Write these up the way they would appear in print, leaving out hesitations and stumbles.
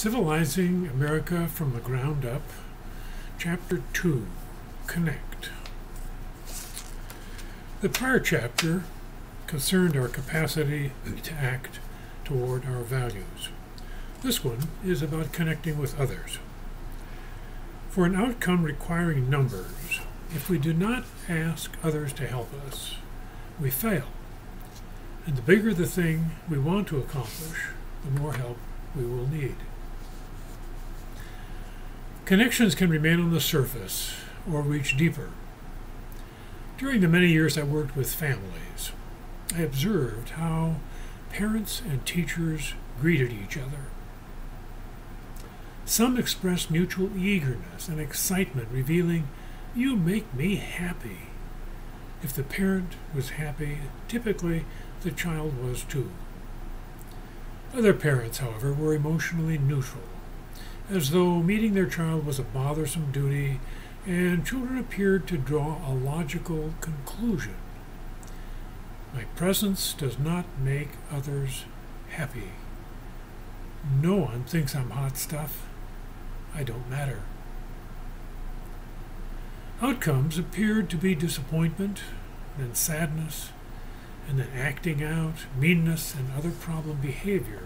Civilizing America from the Ground Up, Chapter 2, Connect. The prior chapter concerned our capacity to act toward our values. This one is about connecting with others. For an outcome requiring numbers, if we do not ask others to help us, we fail. And the bigger the thing we want to accomplish, the more help we will need. Connections can remain on the surface or reach deeper. During the many years I worked with families, I observed how parents and teachers greeted each other. Some expressed mutual eagerness and excitement, revealing, "You make me happy." If the parent was happy, typically the child was too. Other parents, however, were emotionally neutral, as though meeting their child was a bothersome duty, and children appeared to draw a logical conclusion. My presence does not make others happy. No one thinks I'm hot stuff. I don't matter. Outcomes appeared to be disappointment, then sadness, and then acting out, meanness, and other problem behaviors.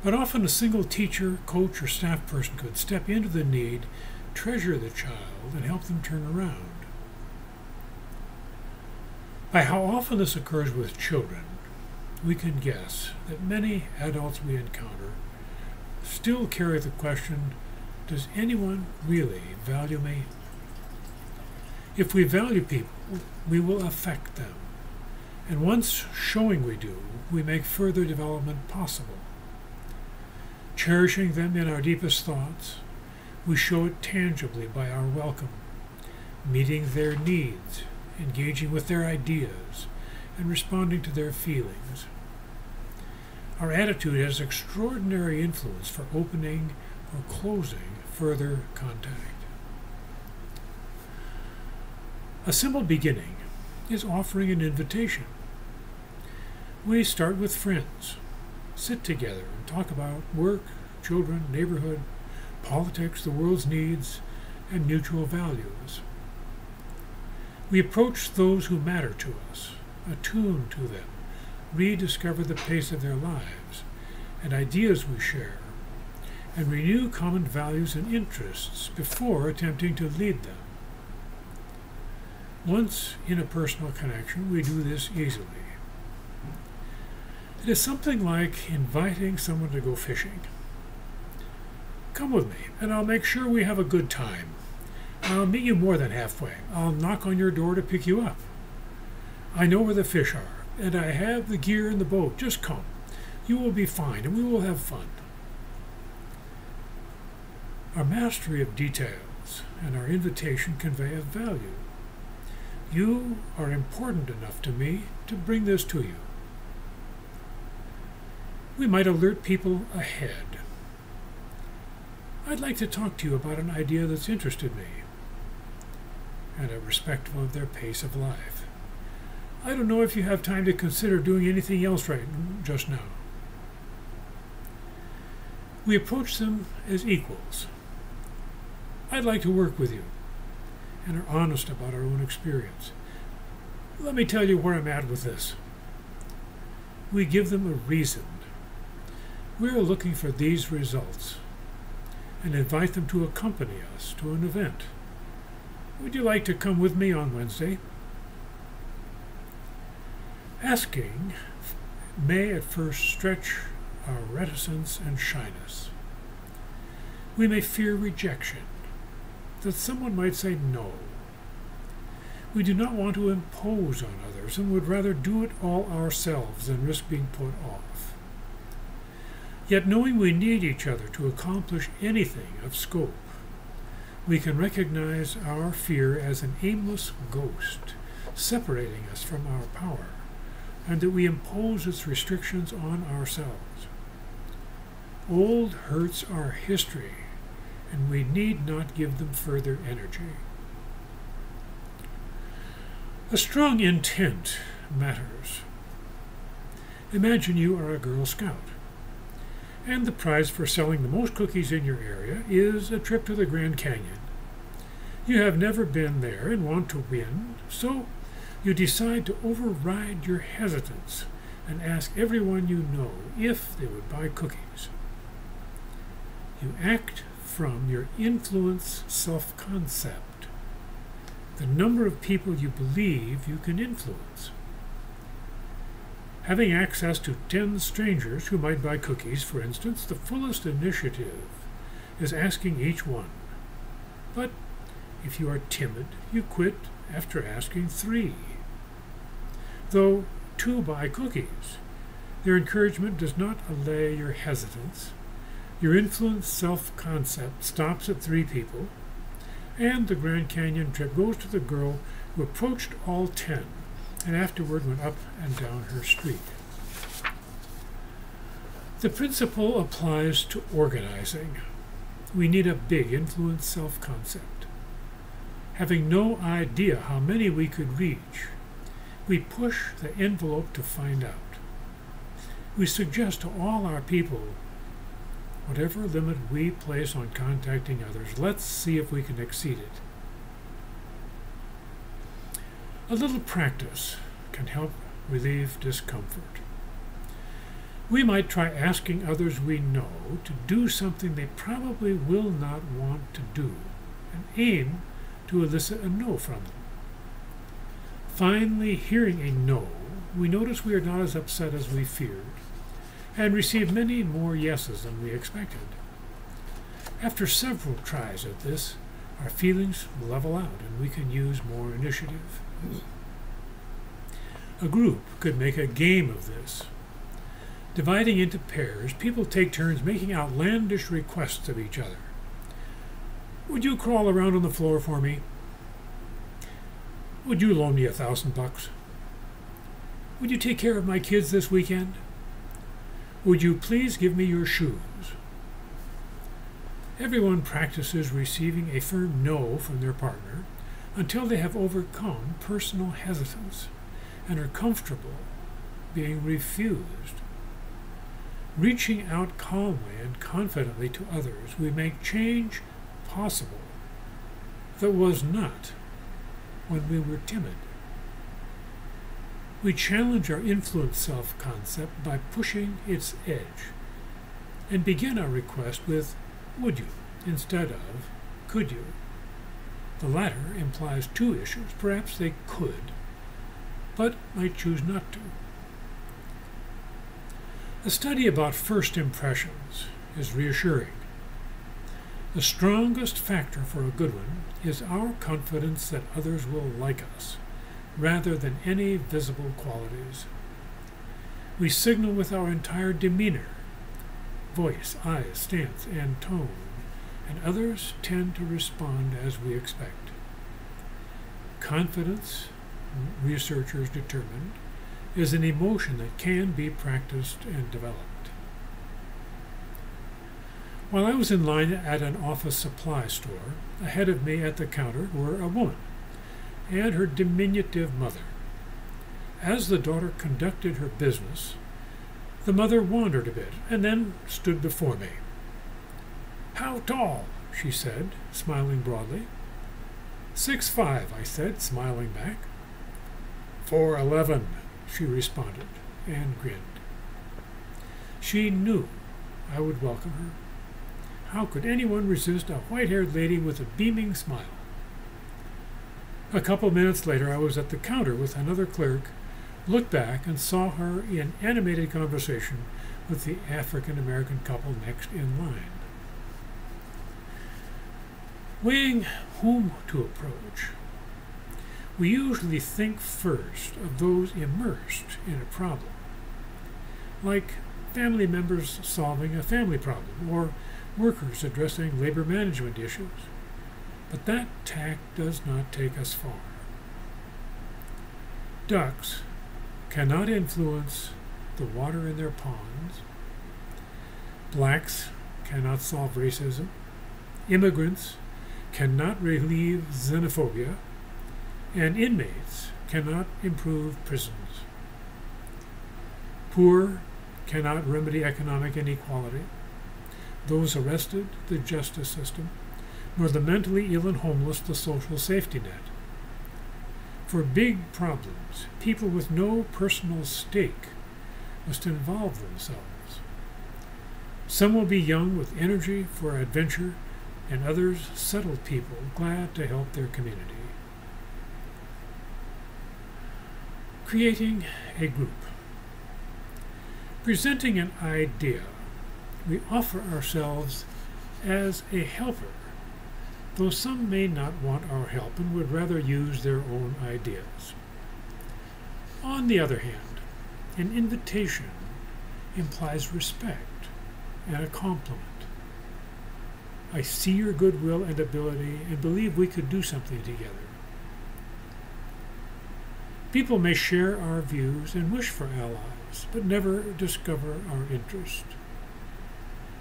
But often a single teacher, coach, or staff person could step into the need, treasure the child, and help them turn around. By how often this occurs with children, we can guess that many adults we encounter still carry the question, does anyone really value me? If we value people, we will affect them. And once showing we do, we make further development possible. Cherishing them in our deepest thoughts, we show it tangibly by our welcome, meeting their needs, engaging with their ideas, and responding to their feelings. Our attitude has extraordinary influence for opening or closing further contact. A simple beginning is offering an invitation. We start with friends, sit together and talk about work, children, neighborhood, politics, the world's needs, and mutual values. We approach those who matter to us, attune to them, rediscover the pace of their lives and ideas we share, and renew common values and interests before attempting to lead them. Once in a personal connection, we do this easily. It is something like inviting someone to go fishing. Come with me, and I'll make sure we have a good time. I'll meet you more than halfway. I'll knock on your door to pick you up. I know where the fish are, and I have the gear in the boat. Just come. You will be fine, and we will have fun. Our mastery of details and our invitation convey a value. You are important enough to me to bring this to you. We might alert people ahead. I'd like to talk to you about an idea that's interested me, and are respectful of their pace of life. I don't know if you have time to consider doing anything else just now. We approach them as equals. I'd like to work with you, and are honest about our own experience. Let me tell you where I'm at with this. We give them a reason. We're looking for these results, and invite them to accompany us to an event. Would you like to come with me on Wednesday? Asking may at first stretch our reticence and shyness. We may fear rejection, that someone might say no. We do not want to impose on others and would rather do it all ourselves than risk being put off. Yet knowing we need each other to accomplish anything of scope, we can recognize our fear as an aimless ghost separating us from our power, and that we impose its restrictions on ourselves. Old hurts are history, and we need not give them further energy. A strong intent matters. Imagine you are a Girl Scout, And the prize for selling the most cookies in your area is a trip to the Grand Canyon. You have never been there and want to win, so you decide to override your hesitance and ask everyone you know if they would buy cookies. You act from your influence self-concept, the number of people you believe you can influence. Having access to 10 strangers who might buy cookies, for instance, the fullest initiative is asking each one. But if you are timid, you quit after asking 3. Though 2 buy cookies, their encouragement does not allay your hesitance. Your influence self-concept stops at 3 people, and the Grand Canyon trip goes to the girl who approached all 10 and afterward went up and down her street. The principle applies to organizing. We need a big influence self-concept. Having no idea how many we could reach, we push the envelope to find out. We suggest to all our people, whatever limit we place on contacting others, let's see if we can exceed it. A little practice can help relieve discomfort. We might try asking others we know to do something they probably will not want to do, and aim to elicit a no from them. Finally, hearing a no, we notice we are not as upset as we feared, and receive many more yeses than we expected. After several tries at this, our feelings level out and we can use more initiative. A group could make a game of this. Dividing into pairs, people take turns making outlandish requests of each other. Would you crawl around on the floor for me? Would you loan me $1,000? Would you take care of my kids this weekend? Would you please give me your shoes? Everyone practices receiving a firm no from their partner until they have overcome personal hesitance and are comfortable being refused. Reaching out calmly and confidently to others, we make change possible that was not when we were timid. We challenge our influence self-concept by pushing its edge and begin our request with would you instead of could you. The latter implies 2 issues. Perhaps they could, but might choose not to. A study about first impressions is reassuring. The strongest factor for a good one is our confidence that others will like us, rather than any visible qualities. We signal with our entire demeanor, voice, eyes, stance, and tone, and others tend to respond as we expect. Confidence, researchers determined, is an emotion that can be practiced and developed. While I was in line at an office supply store, ahead of me at the counter were a woman and her diminutive mother. As the daughter conducted her business, the mother wandered a bit and then stood before me. "How tall?" she said, smiling broadly. 6'5", I said, smiling back. 4'11", she responded, and grinned. She knew I would welcome her. How could anyone resist a white-haired lady with a beaming smile? A couple minutes later, I was at the counter with another clerk, looked back and saw her in animated conversation with the African-American couple next in line. Weighing whom to approach, we usually think first of those immersed in a problem, like family members solving a family problem or workers addressing labor management issues. But that tack does not take us far. Ducks cannot influence the water in their ponds. Blacks cannot solve racism. Immigrants cannot relieve xenophobia. And inmates cannot improve prisons. Poor cannot remedy economic inequality, those arrested, the justice system, nor the mentally ill and homeless, the social safety net. For big problems, people with no personal stake must involve themselves. Some will be young with energy for adventure, and others settled people glad to help their community. Creating a group. Presenting an idea, we offer ourselves as a helper, though some may not want our help and would rather use their own ideas. On the other hand, an invitation implies respect and a compliment. I see your goodwill and ability and believe we could do something together. People may share our views and wish for allies, but never discover our interest.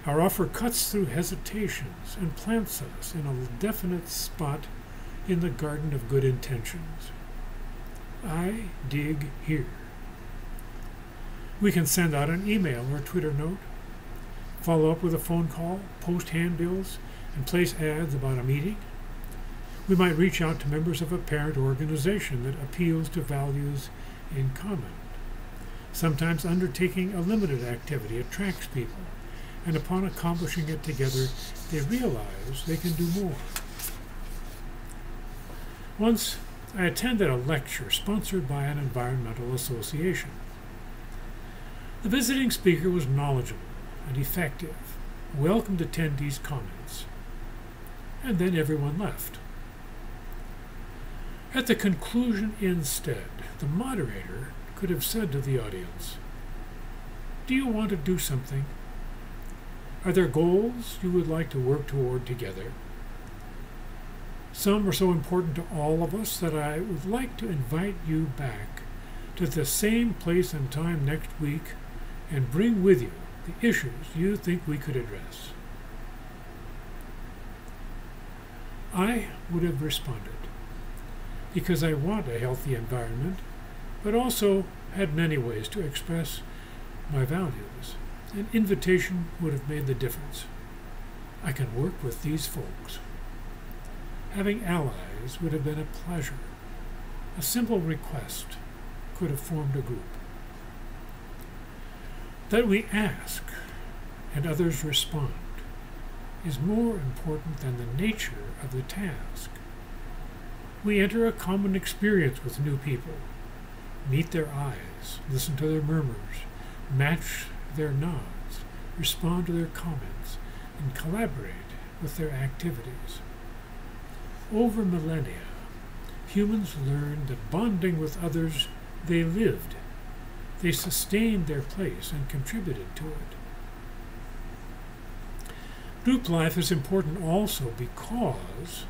Our offer cuts through hesitations and plants us in a definite spot in the garden of good intentions. I dig here. We can send out an email or Twitter note, follow up with a phone call, post handbills, and place ads about a meeting. We might reach out to members of a parent organization that appeals to values in common. Sometimes undertaking a limited activity attracts people, and upon accomplishing it together, they realize they can do more. Once, I attended a lecture sponsored by an environmental association. The visiting speaker was knowledgeable and effective, welcomed attendees' comments, and then everyone left. At the conclusion instead, the moderator could have said to the audience, "Do you want to do something? Are there goals you would like to work toward together? Some are so important to all of us that I would like to invite you back to the same place and time next week and bring with you the issues you think we could address." I would have responded, because I want a healthy environment, but also had many ways to express my values. An invitation would have made the difference. I can work with these folks. Having allies would have been a pleasure. A simple request could have formed a group. That we ask and others respond is more important than the nature of the task. We enter a common experience with new people, meet their eyes, listen to their murmurs, match their nods, respond to their comments, and collaborate with their activities. Over millennia, humans learned that bonding with others they lived, they sustained their place and contributed to it. Group life is important also because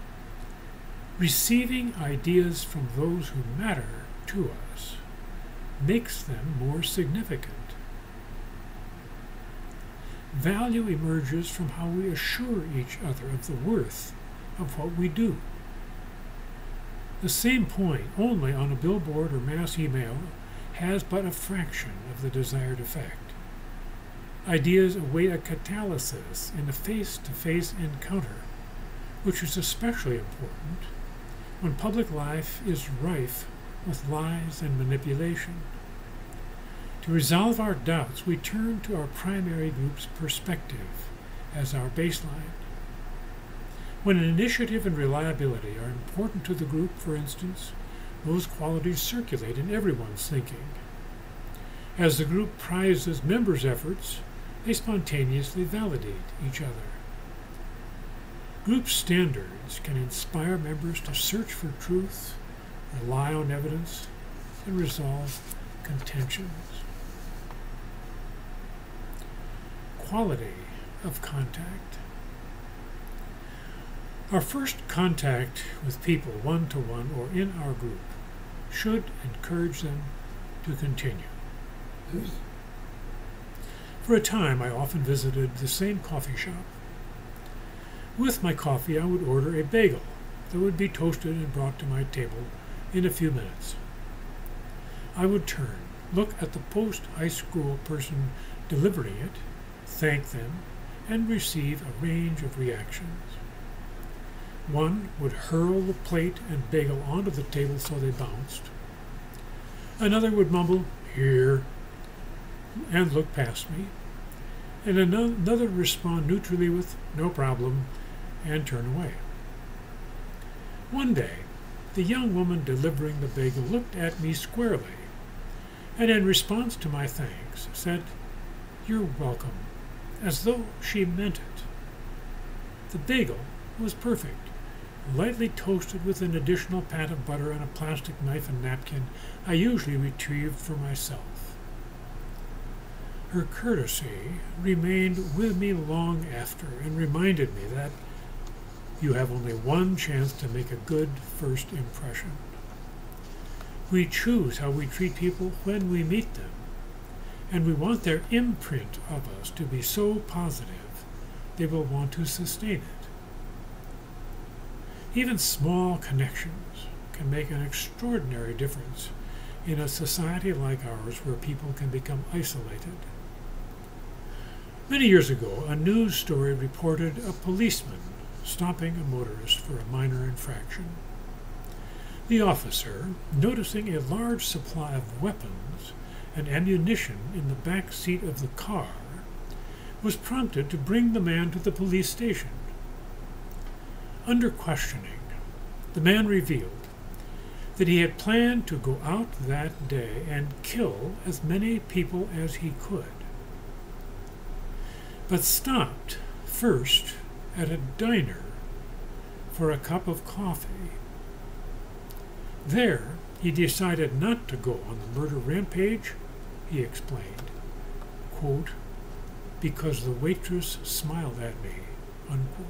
receiving ideas from those who matter to us makes them more significant. Value emerges from how we assure each other of the worth of what we do. The same point, only on a billboard or mass email, has but a fraction of the desired effect. Ideas await a catalysis in a face-to-face encounter, which is especially important when public life is rife with lies and manipulation. To resolve our doubts, we turn to our primary group's perspective as our baseline. When initiative and reliability are important to the group, for instance, those qualities circulate in everyone's thinking. As the group prizes members' efforts, they spontaneously validate each other. Group standards can inspire members to search for truth, rely on evidence, and resolve contentions. Quality of contact. Our first contact with people one-to-one or in our group should encourage them to continue. For a time, I often visited the same coffee shop. With my coffee, I would order a bagel that would be toasted and brought to my table in a few minutes. I would turn, look at the post-high school person delivering it, thank them, and receive a range of reactions. One would hurl the plate and bagel onto the table so they bounced. Another would mumble, "Here," and look past me. And another would respond neutrally with, "No problem," and turn away. One day, the young woman delivering the bagel looked at me squarely, and in response to my thanks, said, "You're welcome," as though she meant it. The bagel was perfect, lightly toasted with an additional pat of butter and a plastic knife and napkin I usually retrieved for myself. Her courtesy remained with me long after and reminded me that you have only one chance to make a good first impression. We choose how we treat people when we meet them, and we want their imprint of us to be so positive they will want to sustain it. Even small connections can make an extraordinary difference in a society like ours where people can become isolated. Many years ago, a news story reported a policeman stopping a motorist for a minor infraction. The officer, noticing a large supply of weapons and ammunition in the back seat of the car, was prompted to bring the man to the police station. Under questioning, the man revealed that he had planned to go out that day and kill as many people as he could, but stopped first at a diner for a cup of coffee. There, he decided not to go on the murder rampage, he explained, quote, "because the waitress smiled at me," unquote.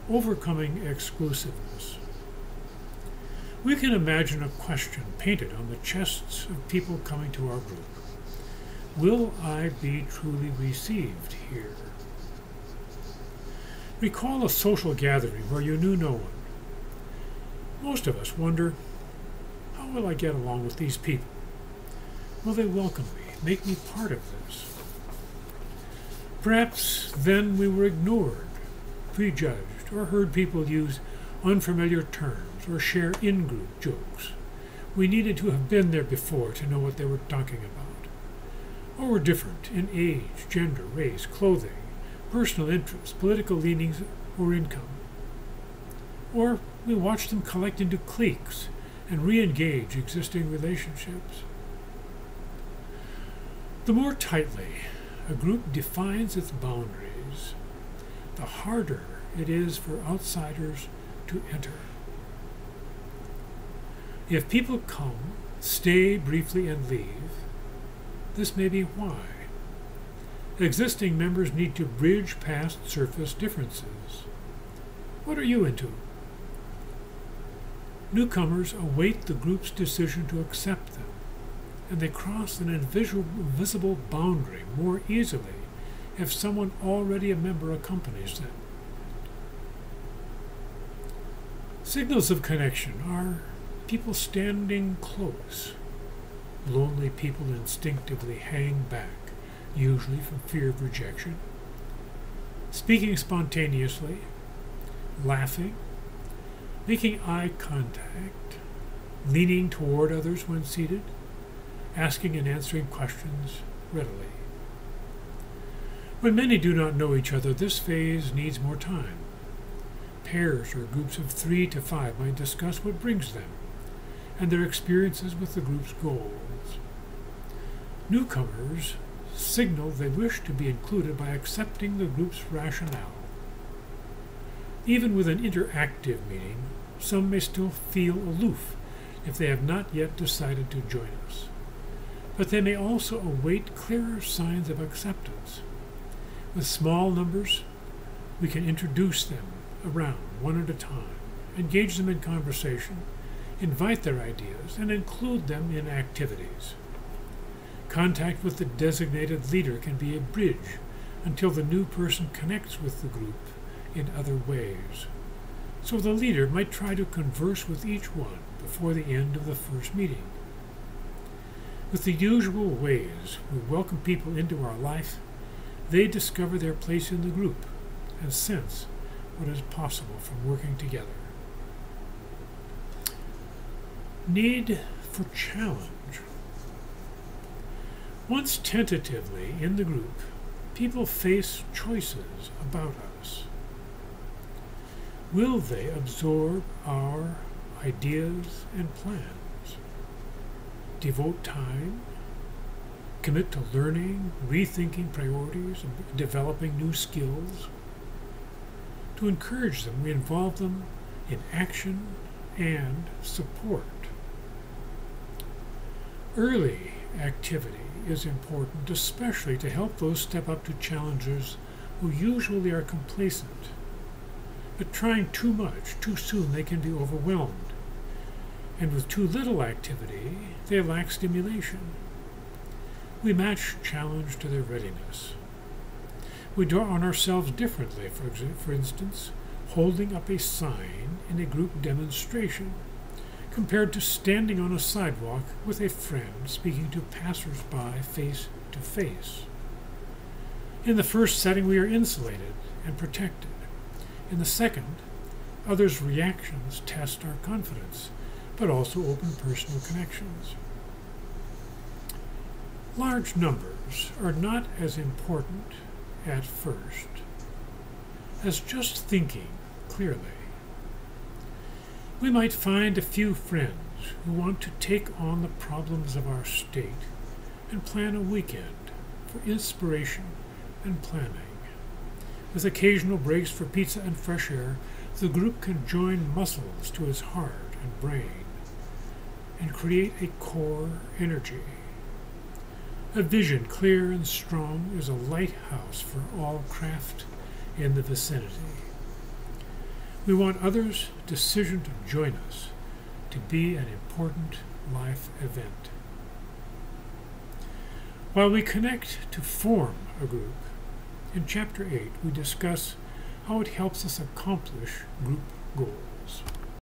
Overcoming exclusiveness. We can imagine a question painted on the chests of people coming to our group. Will I be truly received here? Recall a social gathering where you knew no one. Most of us wonder, how will I get along with these people? Will they welcome me, make me part of this? Perhaps then we were ignored, prejudged, or heard people use unfamiliar terms or share in-group jokes. We needed to have been there before to know what they were talking about. Or were different in age, gender, race, clothing, personal interests, political leanings, or income. Or we watched them collect into cliques and re-engage existing relationships. The more tightly a group defines its boundaries, the harder it is for outsiders to enter. If people come, stay briefly, and leave, this may be why. Existing members need to bridge past surface differences. What are you into? Newcomers await the group's decision to accept them, and they cross an invisible boundary more easily if someone already a member accompanies them. Signals of connection are people standing close. Lonely people instinctively hang back, usually from fear of rejection. Speaking spontaneously, laughing, making eye contact, leaning toward others when seated, asking and answering questions readily. When many do not know each other, this phase needs more time. Pairs or groups of 3 to 5 might discuss what brings them and their experiences with the group's goals. Newcomers signal they wish to be included by accepting the group's rationale. Even with an interactive meeting, some may still feel aloof if they have not yet decided to join us. But they may also await clearer signs of acceptance. With small numbers, we can introduce them around one at a time, engage them in conversation, invite their ideas, and include them in activities. Contact with the designated leader can be a bridge until the new person connects with the group in other ways. So the leader might try to converse with each one before the end of the first meeting. With the usual ways we welcome people into our life, they discover their place in the group and sense what is possible from working together. Need for challenge. Once tentatively in the group, people face choices about us. Will they absorb our ideas and plans? Devote time? Commit to learning, rethinking priorities, and developing new skills? To encourage them, we involve them in action and support. Early activity is important, especially to help those step up to challenges who usually are complacent. But trying too much, too soon, they can be overwhelmed. And with too little activity, they lack stimulation. We match challenge to their readiness. We draw on ourselves differently, for instance, holding up a sign in a group demonstration, compared to standing on a sidewalk with a friend speaking to passers-by face to face. In the first setting, we are insulated and protected. In the second, others' reactions test our confidence, but also open personal connections. Large numbers are not as important at first as just thinking clearly. We might find a few friends who want to take on the problems of our state and plan a weekend for inspiration and planning. With occasional breaks for pizza and fresh air, the group can join muscles to its heart and brain and create a core energy. A vision clear and strong is a lighthouse for all craft in the vicinity. We want others' decision to join us to be an important life event. While we connect to form a group, in Chapter 8 we discuss how it helps us accomplish group goals.